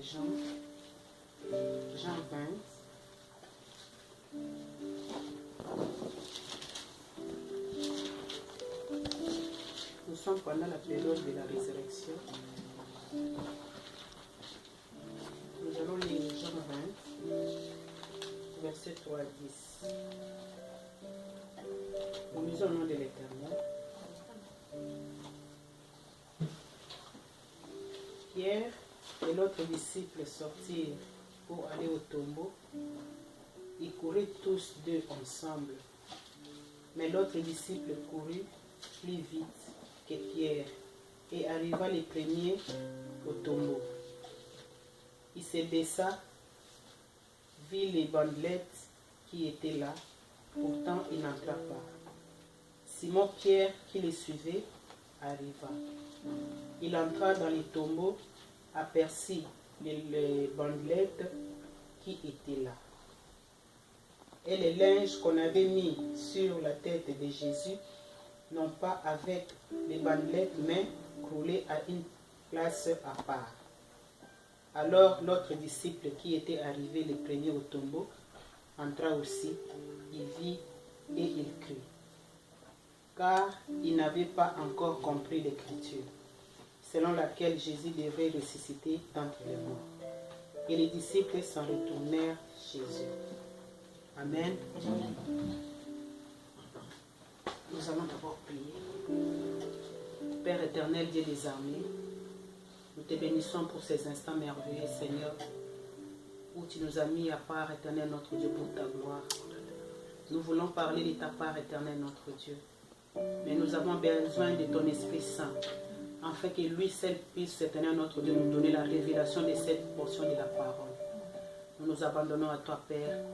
Jean 20. Nous sommes pendant la période de la résurrection. Nous allons lire Jean 20, verset 3 à 10. Nous lisons au nom de l'Éternel. Pierre et l'autre disciple sortirent pour aller au tombeau. Ils couraient tous deux ensemble. Mais l'autre disciple courut plus vite que Pierre et arriva les premiers au tombeau. Il se baissa, vit les bandelettes qui étaient là, pourtant il n'entra pas. Simon Pierre, qui les suivait, arriva. Il entra dans les tombeaux, aperçut les bandelettes qui étaient là. Et les linges qu'on avait mis sur la tête de Jésus, non pas avec les bandelettes, mais roulés à une place à part. Alors l'autre disciple qui était arrivé le premier au tombeau entra aussi, il vit et il crut, car il n'avait pas encore compris l'écriture, selon laquelle Jésus devait ressusciter d'entre les morts. Et les disciples s'en retournèrent chez eux. Amen. Nous allons d'abord prier. Père éternel, Dieu des armées, nous te bénissons pour ces instants merveilleux, Seigneur, où tu nous as mis à part, éternel, notre Dieu, pour ta gloire. Nous voulons parler de ta part, éternel, notre Dieu. Mais nous avons besoin de ton Esprit Saint, afin que lui seul puisse, éternel, notre Dieu, nous donner la révélation de cette portion de la parole. Nous nous abandonnons à toi, Père.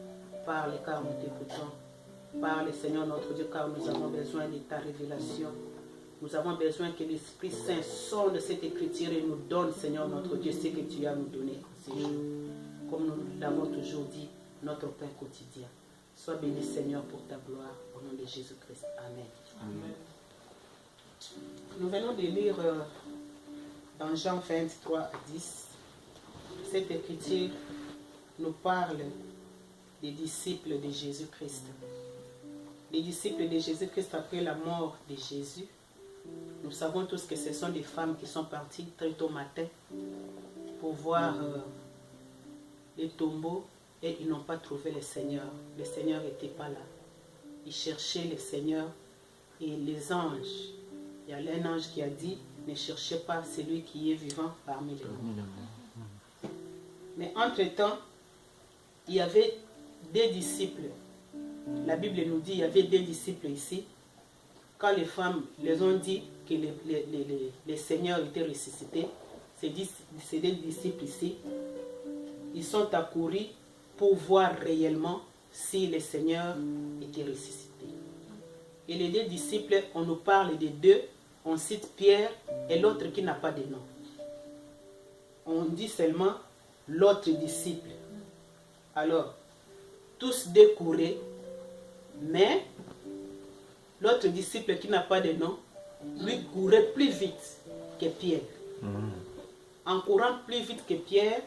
Parle, car nous t'écoutons. Parle, Seigneur, notre Dieu, car nous avons besoin de ta révélation. Nous avons besoin que l'Esprit Saint sonde cette écriture et nous donne, Seigneur, notre Dieu, ce que tu as nous donné ces jours. Comme nous l'avons toujours dit, notre pain quotidien. Sois béni, Seigneur, pour ta gloire, au nom de Jésus-Christ. Amen. Amen. Nous venons de lire dans Jean 23 à 10. Cette écriture nous parle des disciples de Jésus-Christ. Les disciples de Jésus-Christ après la mort de Jésus. Nous savons tous que ce sont des femmes qui sont parties très tôt matin pour voir les tombeaux et ils n'ont pas trouvé le Seigneur. Le Seigneur n'était pas là. Ils cherchaient le Seigneur et les anges. Il y a un ange qui a dit, ne cherchez pas celui qui est vivant parmi les morts. Mais entre-temps, il y avait des disciples. La Bible nous dit qu'il y avait des disciples ici. Quand les femmes les ont dit que les seigneurs étaient ressuscités, ces des disciples ici, ils sont accourus pour voir réellement si les seigneurs étaient ressuscités. Et les deux disciples, on nous parle des deux, on cite Pierre et l'autre qui n'a pas de nom. On dit seulement l'autre disciple. Alors, tous deux couraient, mais l'autre disciple qui n'a pas de nom, lui courait plus vite que Pierre. En courant plus vite que Pierre,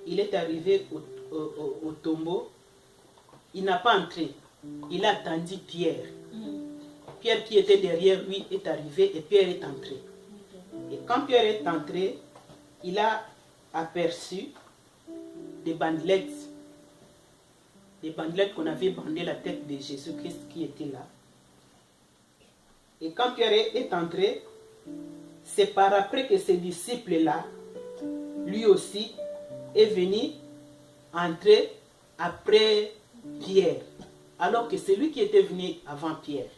il est arrivé au tombeau. Il n'a pas entré. Il a attendu Pierre. Pierre qui était derrière lui est arrivé et Pierre est entré. Et quand Pierre est entré, il a aperçu des bandelettes. Des bandelettes qu'on avait bandé la tête de Jésus-Christ qui était là. Et quand Pierre est entré, c'est par après que ce disciple-là, lui aussi, est venu entrer après Pierre. Alors que c'est lui qui était venu avant Pierre.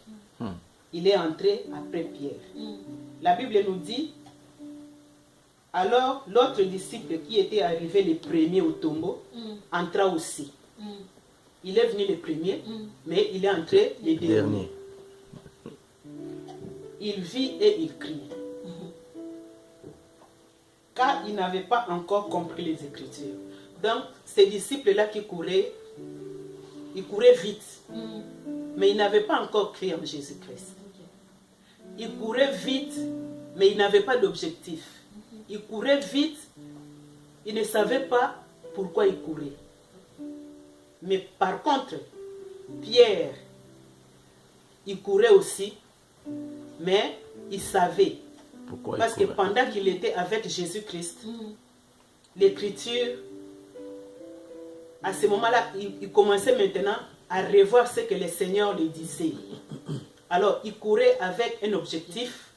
Il est entré après Pierre. La Bible nous dit, alors l'autre disciple qui était arrivé le premier au tombeau, entra aussi. Il est venu le premier, mais il est entré le dernier. Il vit et il crie. Car il n'avait pas encore compris les Écritures. Donc, ces disciples-là qui couraient, ils couraient vite. Mais ils n'avaient pas encore cru en Jésus-Christ. Ils couraient vite, mais ils n'avaient pas d'objectif. Ils couraient vite, il ne savait pas pourquoi il courait. Mais par contre, Pierre, il courait aussi, mais il savait. Pourquoi Parce que pendant qu'il était avec Jésus-Christ, l'Écriture, à ce moment-là, il commençait maintenant à revoir ce que le Seigneur lui disait. Alors, il courait avec un objectif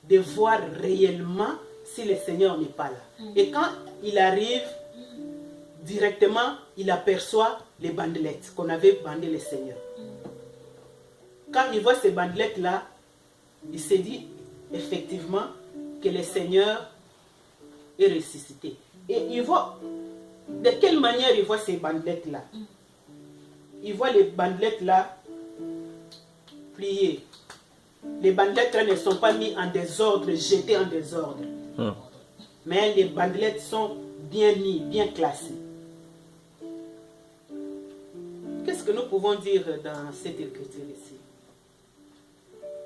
de voir réellement si le Seigneur n'est pas là. Et quand il arrive, directement, il aperçoit les bandelettes qu'on avait bandées le Seigneur. Quand il voit ces bandelettes-là, il s'est dit effectivement que le Seigneur est ressuscité. Et il voit, de quelle manière il voit ces bandelettes-là? Il voit les bandelettes-là pliées. Les bandelettes-là ne sont pas mises en désordre, jetées en désordre. Mais les bandelettes sont bien mises, bien classées. Qu'est-ce que nous pouvons dire dans cette écriture ici?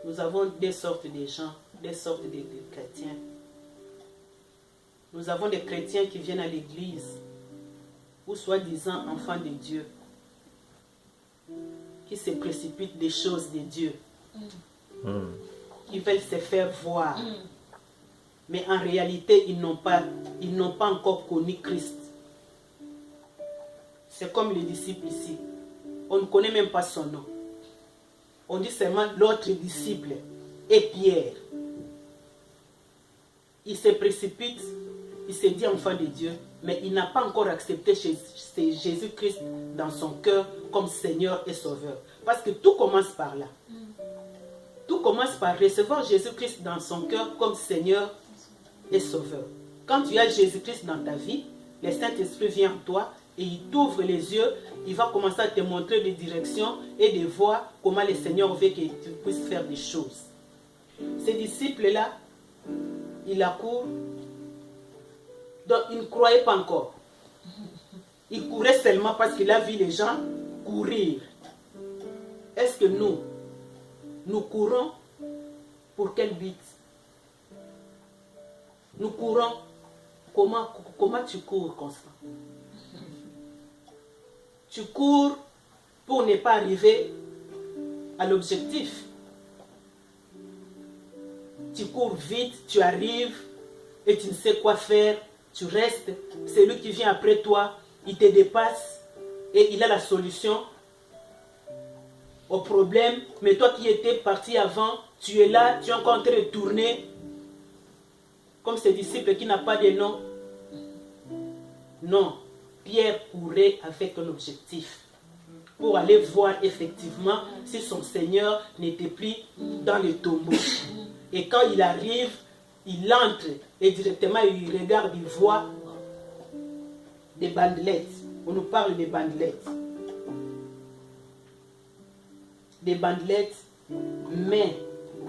Nous avons des sortes de gens, des sortes de chrétiens. Nous avons des chrétiens qui viennent à l'église, ou soi-disant enfants de Dieu, qui se précipitent des choses de Dieu, qui veulent se faire voir. Mais en réalité, ils n'ont pas encore connu Christ. C'est comme les disciples ici. On ne connaît même pas son nom. On dit seulement l'autre disciple est Pierre. Il se précipite, il se dit enfant de Dieu, mais il n'a pas encore accepté Jésus-Christ dans son cœur comme Seigneur et Sauveur. Parce que tout commence par là. Tout commence par recevoir Jésus-Christ dans son cœur comme Seigneur et Sauveur. Quand tu as Jésus-Christ dans ta vie, le Saint-Esprit vient en toi et il t'ouvre les yeux, il va commencer à te montrer des directions et des voies, comment le Seigneur veut que tu puisses faire des choses. Ces disciples-là, ils accourent, donc ils ne croyaient pas encore. Ils couraient seulement parce qu'il a vu les gens courir. Est-ce que nous courons pour quel but? Nous courons, comment tu cours, Constant? Tu cours pour ne pas arriver à l'objectif. Tu cours vite, tu arrives et tu ne sais quoi faire, tu restes. Celui qui vient après toi, il te dépasse et il a la solution au problème. Mais toi qui étais parti avant, tu es là, tu es encore en train de tourner comme ce disciple qui n'a pas de nom. Non. Pierre courait avec un objectif pour aller voir effectivement si son Seigneur n'était plus dans le tombeau. Et quand il arrive, il entre et directement il regarde, il voit des bandelettes. On nous parle des bandelettes. Des bandelettes, mais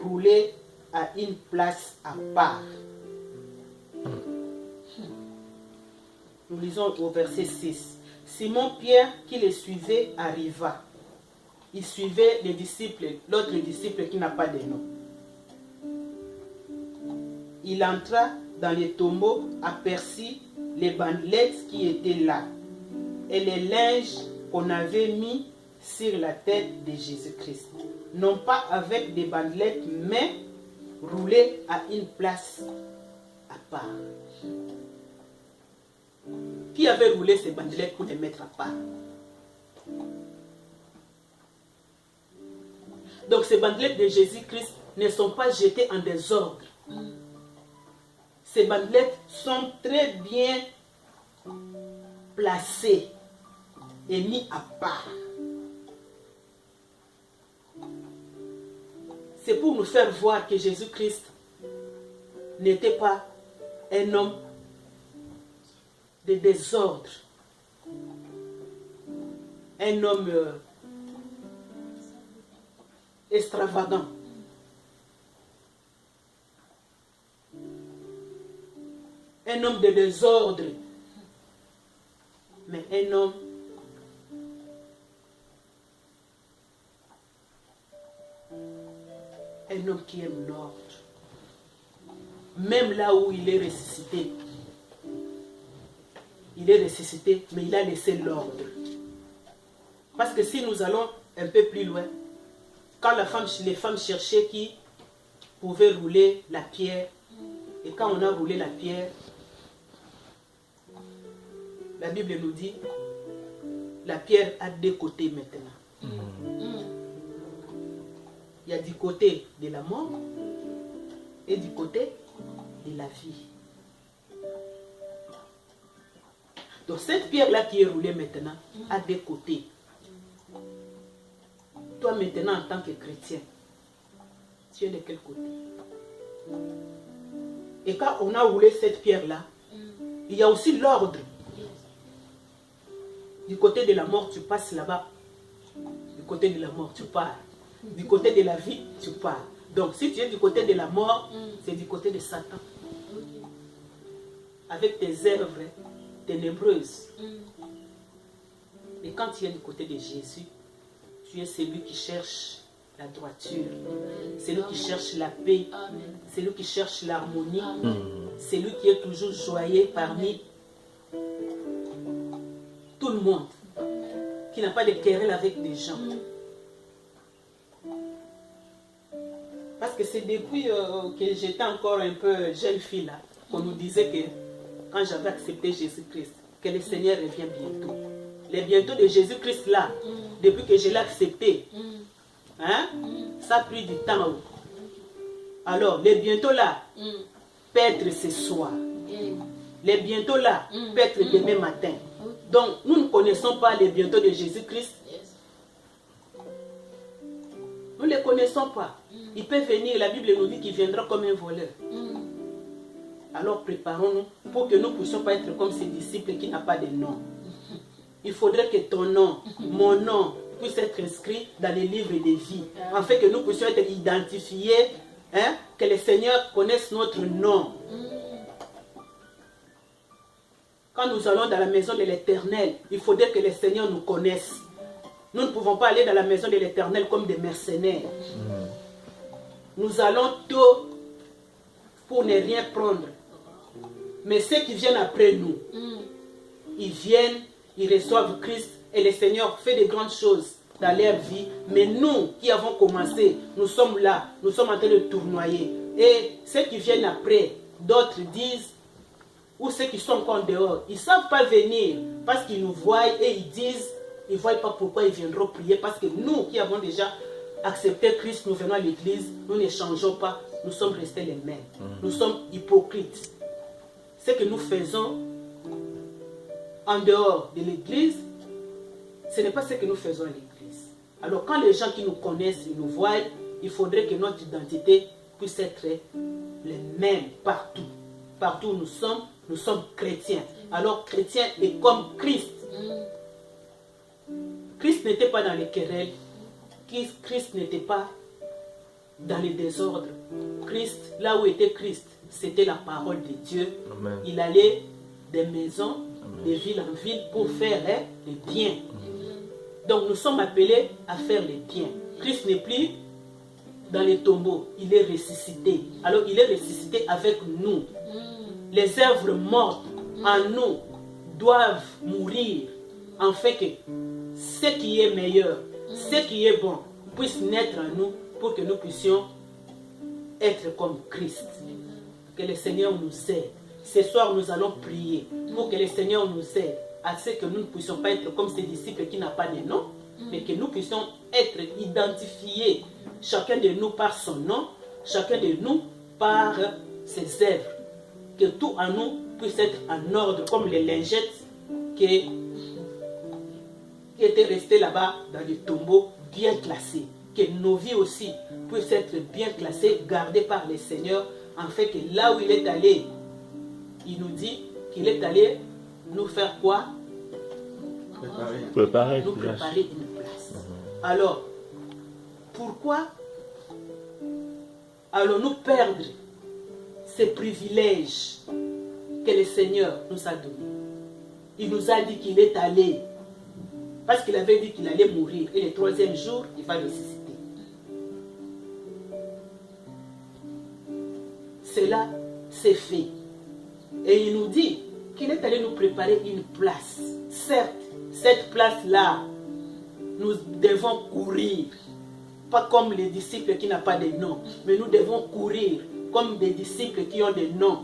roulées à une place à part. Nous lisons au verset 6. Simon-Pierre, qui les suivait, arriva. Il suivait les disciples, l'autre disciple qui n'a pas de nom. Il entra dans les tombeaux, aperçut les bandelettes qui étaient là et les linges qu'on avait mis sur la tête de Jésus-Christ. Non pas avec des bandelettes, mais roulées à une place à part. Qui avait roulé ces bandelettes pour les mettre à part? Donc ces bandelettes de Jésus-Christ ne sont pas jetées en désordre. Ces bandelettes sont très bien placées et mises à part. C'est pour nous faire voir que Jésus-Christ n'était pas un homme de désordre, un homme extravagant. Un homme de désordre, mais un homme qui aime l'ordre. Même là où il est ressuscité, il est ressuscité, mais il a laissé l'ordre. Parce que si nous allons un peu plus loin, quand les femmes cherchaient qui pouvait rouler la pierre, et quand on a roulé la pierre, la Bible nous dit, la pierre a deux côtés maintenant. Il y a du côté de la mort et du côté de la vie. Donc cette pierre-là qui est roulée maintenant a deux côtés. Toi maintenant en tant que chrétien, tu es de quel côté? Et quand on a roulé cette pierre-là, il y a aussi l'ordre. Du côté de la mort, tu passes là-bas. Du côté de la mort, tu pars. Du côté de la vie, tu pars. Donc si tu es du côté de la mort, c'est du côté de Satan. Avec tes œuvres ténébreuses. Et quand tu es du côté de Jésus, tu es celui qui cherche la droiture. C'est lui qui cherche la paix. C'est lui qui cherche l'harmonie. C'est lui qui est toujours joyeux parmi tout le monde. Qui n'a pas de querelle avec des gens. Parce que c'est depuis que j'étais encore un peu jeune fille là, qu'on nous disait que quand j'avais accepté Jésus-Christ, que le Seigneur revient bientôt. Les bientôt de Jésus-Christ là, depuis que je l'ai accepté, hein, ça a pris du temps. Alors, les bientôt là, peut être ce soir. Les bientôt là, peut être demain matin. Donc, nous ne connaissons pas les bientôt de Jésus-Christ. Nous ne les connaissons pas. Il peut venir, la Bible nous dit qu'il viendra comme un voleur. Alors préparons-nous pour que nous ne puissions pas être comme ces disciples qui n'ont pas de nom. Il faudrait que ton nom, mon nom, puisse être inscrit dans les livres de vie. Afin que nous puissions être identifiés, hein, que le Seigneur connaisse notre nom. Quand nous allons dans la maison de l'Éternel, il faudrait que le Seigneur nous connaisse. Nous ne pouvons pas aller dans la maison de l'Éternel comme des mercenaires. Nous allons tôt pour ne rien prendre. Mais ceux qui viennent après nous, ils viennent, ils reçoivent Christ et le Seigneur fait de grandes choses dans leur vie. Mais nous qui avons commencé, nous sommes là, nous sommes en train de tournoyer. Et ceux qui viennent après, d'autres disent, ou ceux qui sont encore dehors, ils ne savent pas venir parce qu'ils nous voient et ils disent, ils ne voient pas pourquoi ils viendront prier. Parce que nous qui avons déjà accepté Christ, nous venons à l'église, nous ne changeons pas, nous sommes restés les mêmes. Nous sommes hypocrites. Ce que nous faisons en dehors de l'église, ce n'est pas ce que nous faisons à l'église. Alors quand les gens qui nous connaissent, ils nous voient, il faudrait que notre identité puisse être les mêmes partout. Partout où nous sommes chrétiens. Alors chrétien est comme Christ. Christ n'était pas dans les querelles. Christ n'était pas dans les désordres. Christ, là où était Christ, c'était la parole de Dieu. Amen. Il allait des maisons, de ville en ville pour faire les biens. Donc nous sommes appelés à faire les biens. Christ n'est plus dans les tombeaux, il est ressuscité. Alors il est ressuscité avec nous. Les œuvres mortes en nous doivent mourir, afin que ce qui est meilleur, ce qui est bon, puisse naître en nous pour que nous puissions être comme Christ. Que le Seigneur nous aide. Ce soir, nous allons prier pour que le Seigneur nous aide à ce que nous ne puissions pas être comme ces disciples qui n'ont pas de nom, mais que nous puissions être identifiés, chacun de nous par son nom, chacun de nous par ses œuvres. Que tout en nous puisse être en ordre, comme les lingettes qui étaient restées là-bas dans le tombeau, bien classées. Que nos vies aussi puissent être bien classées, gardées par le Seigneur, afin que là où il est allé, il nous dit qu'il est allé nous faire quoi? Préparer une place. Alors, pourquoi allons-nous perdre ces privilèges que le Seigneur nous a donnés? Il nous a dit qu'il est allé, parce qu'il avait dit qu'il allait mourir, et le troisième jour, il va ressusciter. Cela, c'est fait. Et il nous dit qu'il est allé nous préparer une place. Certes, cette place-là, nous devons courir. Pas comme les disciples qui n'ont pas de nom, mais nous devons courir comme des disciples qui ont des noms.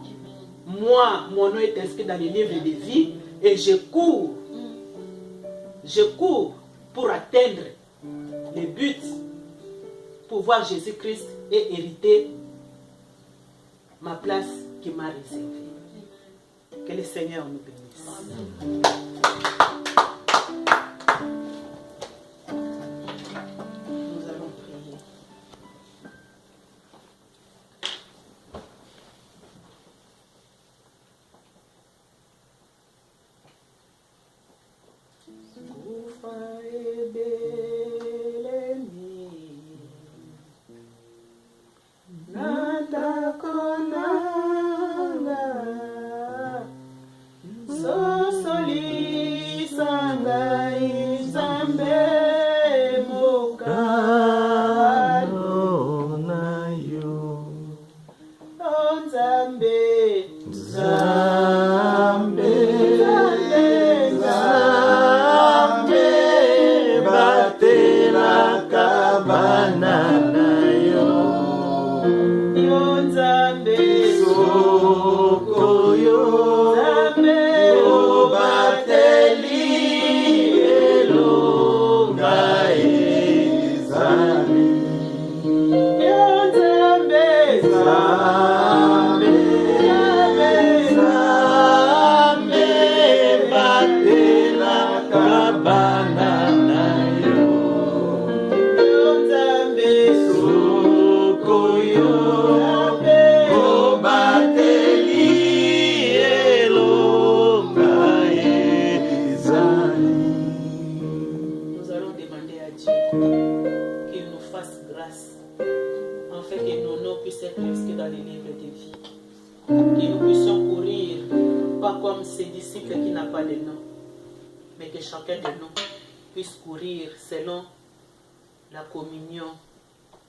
Moi, mon nom est inscrit dans les livres de vie et je cours. Je cours pour atteindre les buts, pour voir Jésus-Christ et hériter ma place qui m'a réservée. Que le Seigneur nous bénisse. Nous allons prier.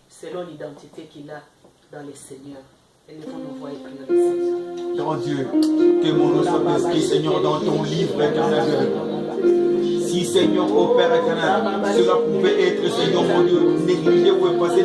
Selon l'identité qu'il a dans le Seigneur. Élevons nos voix et prions le Seigneur. Grand Dieu, que mon nom soit inscrit, Seigneur, dans ton livre éternel. Si, Seigneur, au Père éternel, cela pouvait être, Seigneur, mon Dieu, négligé ou effacé,